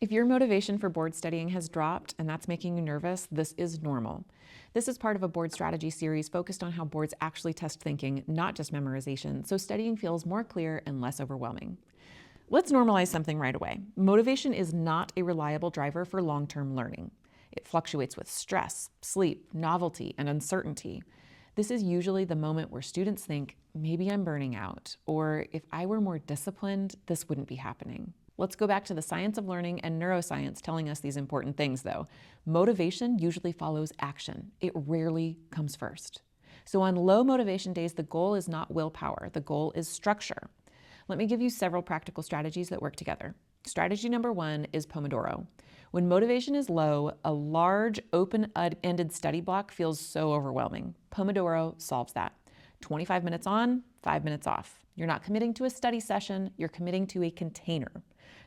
If your motivation for board studying has dropped and that's making you nervous, this is normal. This is part of a board strategy series focused on how boards actually test thinking, not just memorization, so studying feels more clear and less overwhelming. Let's normalize something right away. Motivation is not a reliable driver for long-term learning. It fluctuates with stress, sleep, novelty, and uncertainty. This is usually the moment where students think, maybe I'm burning out, or if I were more disciplined, this wouldn't be happening. Let's go back to the science of learning and neuroscience telling us these important things though. Motivation usually follows action. It rarely comes first. So on low motivation days, the goal is not willpower. The goal is structure. Let me give you several practical strategies that work together. Strategy number 1 is Pomodoro. When motivation is low, a large open-ended study block feels so overwhelming. Pomodoro solves that. 25 minutes on, 5 minutes off. You're not committing to a study session, you're committing to a container.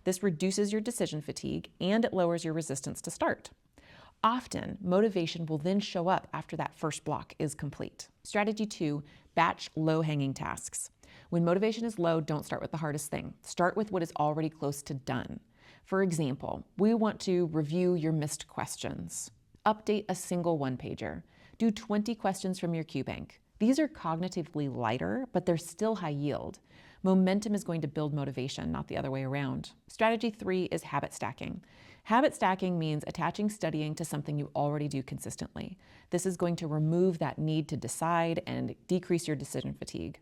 This reduces your decision fatigue and it lowers your resistance to start. Often, motivation will then show up after that first block is complete. Strategy 2, batch low-hanging tasks. When motivation is low, don't start with the hardest thing. Start with what is already close to done. For example, we want to review your missed questions. Update a single one-pager. Do 20 questions from your Q bank. These are cognitively lighter, but they're still high yield. Momentum is going to build motivation, not the other way around. Strategy 3 is habit stacking. Habit stacking means attaching studying to something you already do consistently. This is going to remove that need to decide and decrease your decision fatigue.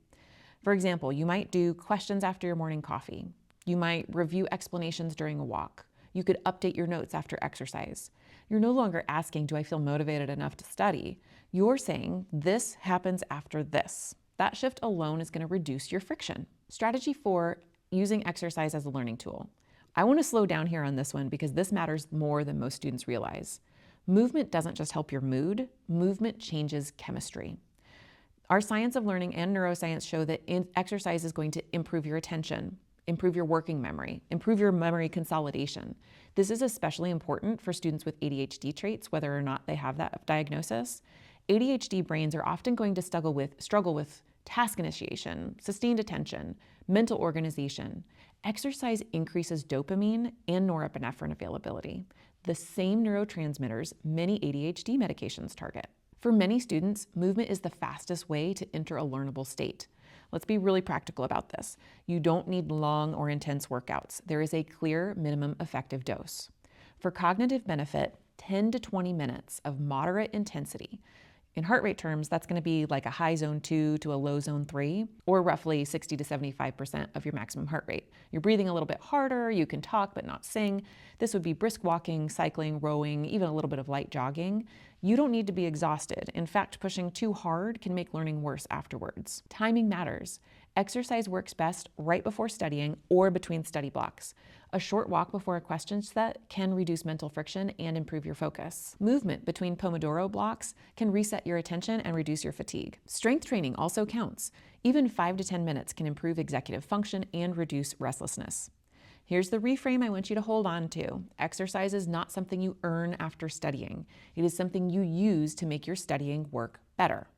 For example, you might do questions after your morning coffee. You might review explanations during a walk. You could update your notes after exercise. You're no longer asking, do I feel motivated enough to study? You're saying, this happens after this. That shift alone is going to reduce your friction. Strategy 4, using exercise as a learning tool. I want to slow down here on this one because this matters more than most students realize. Movement doesn't just help your mood, movement changes chemistry. Our science of learning and neuroscience show that exercise is going to improve your attention, improve your working memory, improve your memory consolidation. This is especially important for students with ADHD traits, whether or not they have that diagnosis. ADHD brains are often going to struggle with task initiation, sustained attention, mental organization. Exercise increases dopamine and norepinephrine availability, the same neurotransmitters many ADHD medications target. For many students, movement is the fastest way to enter a learnable state. Let's be really practical about this. You don't need long or intense workouts. There is a clear minimum effective dose. For cognitive benefit, 10 to 20 minutes of moderate intensity. In heart rate terms, that's going to be like a high zone 2 to a low zone 3, or roughly 60 to 75% of your maximum heart rate. You're breathing a little bit harder, you can talk but not sing. This would be brisk walking, cycling, rowing, even a little bit of light jogging. You don't need to be exhausted. In fact, pushing too hard can make learning worse afterwards. Timing matters. Exercise works best right before studying or between study blocks. A short walk before a question set can reduce mental friction and improve your focus. Movement between Pomodoro blocks can reset your attention and reduce your fatigue. Strength training also counts. Even 5 to 10 minutes can improve executive function and reduce restlessness. Here's the reframe I want you to hold on to. Exercise is not something you earn after studying. It is something you use to make your studying work better.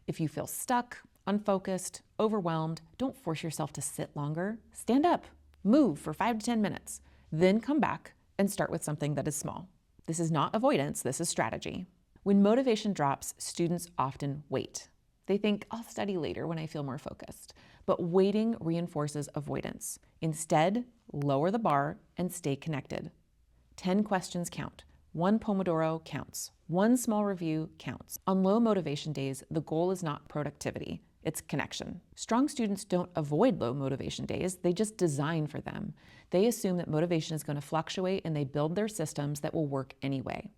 If you feel stuck, unfocused, overwhelmed, don't force yourself to sit longer. Stand up, move for 5 to 10 minutes, then come back and start with something that is small. This is not avoidance, this is strategy. When motivation drops, students often wait. They think, I'll study later when I feel more focused. But waiting reinforces avoidance. Instead, lower the bar and stay connected. 10 questions count. 1 Pomodoro counts. 1 small review counts. On low motivation days, the goal is not productivity, it's connection. Strong students don't avoid low motivation days, they just design for them. They assume that motivation is going to fluctuate and they build their systems that will work anyway.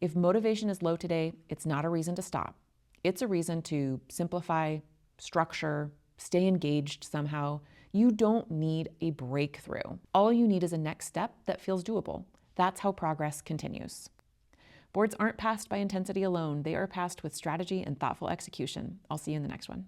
If motivation is low today, it's not a reason to stop. It's a reason to simplify, structure, stay engaged somehow. You don't need a breakthrough. All you need is a next step that feels doable. That's how progress continues. Boards aren't passed by intensity alone. They are passed with strategy and thoughtful execution. I'll see you in the next one.